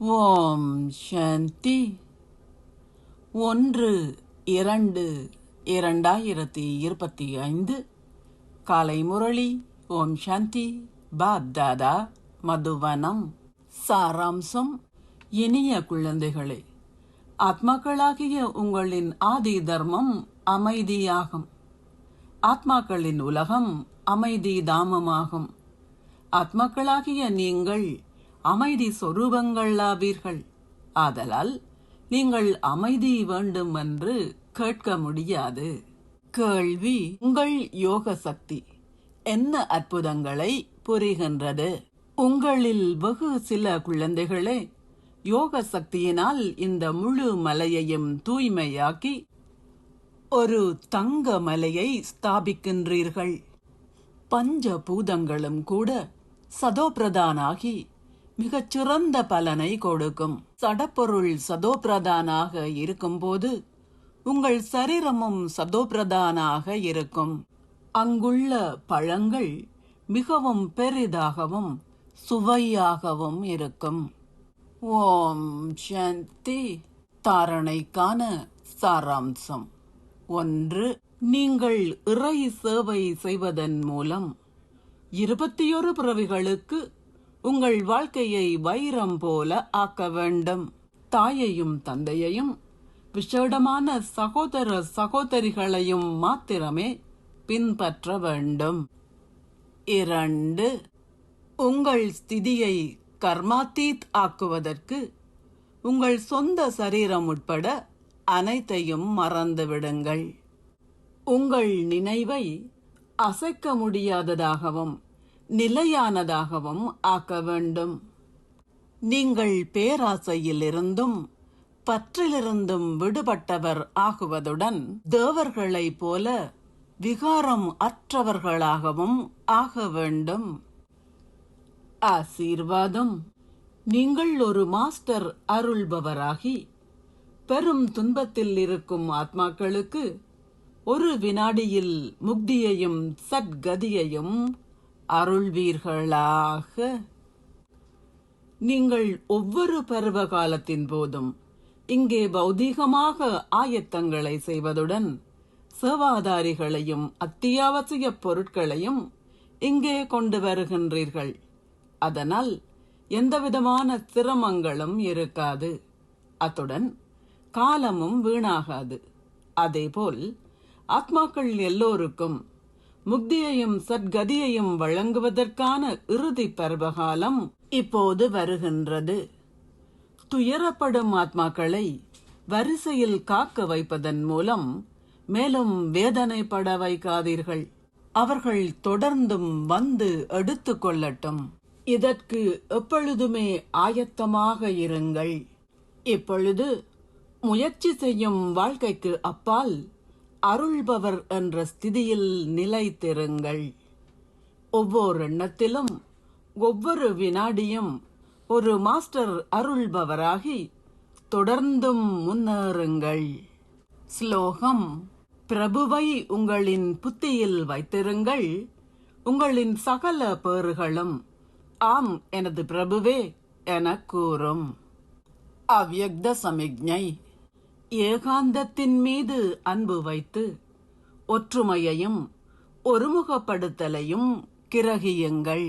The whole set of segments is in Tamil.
ஓம் சாந்தி 1-2-2025 காலை முரளி. ஓம் சாந்தி. பாப் தாதா, மதுவனம். சாராம்சம். இனிய குழந்தைகளே, ஆத்மாக்களாகிய உங்களின் ஆதி தர்மம் அமைதியாகும். ஆத்மாக்களின் உலகம் அமைதி தாமமாகும். ஆத்மாக்களாகிய நீங்கள் அமைதி சொரூபங்கள் ஆவீர்கள். ஆதலால் நீங்கள் அமைதி வேண்டும் என்று கேட்க முடியாது. கேள்வி: உங்கள் யோக சக்தி என்ன அற்புதங்களை புரிகின்றது? உங்களில் வெகு சில குழந்தைகளே யோக சக்தியினால் இந்த முழு மலையையும் தூய்மையாக்கி ஒரு தங்க மலையை ஸ்தாபிக்கின்றீர்கள். பஞ்ச பூதங்களும் கூட சதோபிரதானாகி மிகச்சிறந்த பலனை கொடுக்கும். சடப்பொருள் சதோபிரதானாக இருக்கும்போது உங்கள் சரீரமும் சதோபிரதானாக இருக்கும். அங்குள்ள பழங்கள் மிகவும் பெரிதாகவும் சுவையாகவும் இருக்கும். ஓம் சாந்தி. தாரணைக்கான சாராம்சம். 1. நீங்கள் இறை சேவை செய்வதன் மூலம் 21 பிறவிகளுக்கு உங்கள் வாழ்க்கையை வைரம் போல ஆக்க வேண்டும். தாயையும் தந்தையையும் விசேடமான சகோதர சகோதரிகளையும் மாத்திரமே பின்பற்ற வேண்டும். 2. உங்கள் ஸ்திதியை கர்மாத்தீத் ஆக்குவதற்கு உங்கள் சொந்த சரீரம் உட்பட அனைத்தையும் மறந்துவிடுங்கள். உங்கள் நினைவை அசைக்க முடியாததாகவும் நிலையானதாகவும் ஆக்க வேண்டும். நீங்கள் பேராசையிலிருந்தும் பற்றிலிருந்தும் விடுபட்டவர் ஆகுவதுடன் தேவர்களைப் போல விகாரம் அற்றவர்களாகவும் ஆக வேண்டும். ஆசீர்வாதம். நீங்கள் ஒரு மாஸ்டர் அருள்பவராகி பெரும் துன்பத்தில் இருக்கும் ஆத்மாக்களுக்கு ஒரு வினாடியில் முக்தியையும் சத்கதியையும் அருள்வீர்களாக. நீங்கள் ஒவ்வொரு பருவ காலத்தின் போதும் இங்கே பௌதீகமாக ஆயத்தங்களை செய்வதுடன் சேவாதாரிகளையும் அத்தியாவசிய பொருட்களையும் இங்கே கொண்டு வருகின்றீர்கள். அதனால் எந்தவிதமான சிரமங்களும் இருக்காது. அத்துடன் காலமும் வீணாகாது. அதேபோல் ஆத்மாக்கள் எல்லோருக்கும் முக்தியையும் சத்கதியையும் வழங்குவதற்கான இறுதி பருவகாலம் இப்போது வருகின்றது. துயரப்படும் ஆத்மாக்களை வரிசையில் காக்க வைப்பதன் மூலம் மேலும் வேதனைப்பட வைக்காதீர்கள். அவர்கள் தொடர்ந்தும் வந்து எடுத்து கொள்ளட்டும். இதற்கு எப்பொழுதுமே ஆயத்தமாக இருங்கள். இப்பொழுது முயற்சி செய்யும் வாழ்க்கைக்கு அப்பால் அருள்பவர் என்ற ஸ்திதியில் நிலைத்திருங்கள். ஒவ்வொரு எண்ணத்திலும் ஒவ்வொரு வினாடியும் ஒரு மாஸ்டர் அருள்பவராகி தொடர்ந்தும் முன்னேறுங்கள். ஸ்லோகம். பிரபுவை உங்களின் புத்தியில் வைத்திருங்கள். உங்களின் சகல பேறுகளும் ஆம் எனது பிரபுவே என கூறும். அவ்யக்த சமிக்ஞை. ஏகாந்தத்தின் மீது அன்பு வைத்து ஒற்றுமையையும் ஒருமுகப்படுத்தலையும் கிரகியுங்கள்.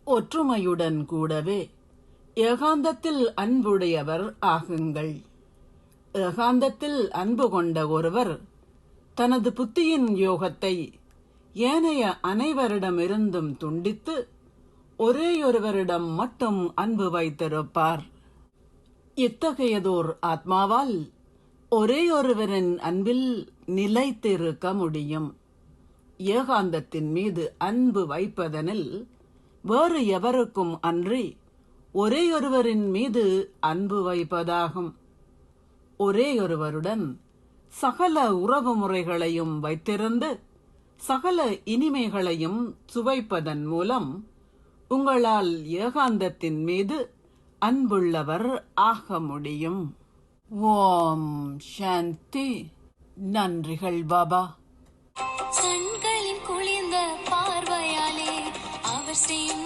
ஒற்றுமையுடன் கூடவே ஏகாந்தத்தில் அன்புடையவர் ஆகுங்கள். ஏகாந்தத்தில் அன்பு கொண்ட ஒருவர் தனது புத்தியின் யோகத்தை ஏனைய அனைவரிடமிருந்தும் துண்டித்து ஒரேயொருவரிடம் மட்டும் அன்பு வைத்திருப்பார். இத்தகையதோர் ஆத்மாவால் ஒரேயொருவரின் அன்பில் நிலைத்திருக்க முடியும். ஏகாந்தத்தின் மீது அன்பு வைப்பதனில் வேறு எவருக்கும் அன்றி ஒரேயொருவரின் மீது அன்பு வைப்பதாகும். ஒரேயொருவருடன் சகல உறவு முறைகளையும் வைத்திருந்து சகல இனிமைகளையும் சுவைப்பதன் மூலம் உங்களால் ஏகாந்தத்தின் மீது அன்புள்ளவர் ஆக முடியும். ஓம் சாந்தி. நன்றிகள் பாபா. கண்களின் குளிர்ந்த பார்வையாலே அவர் செய்யும்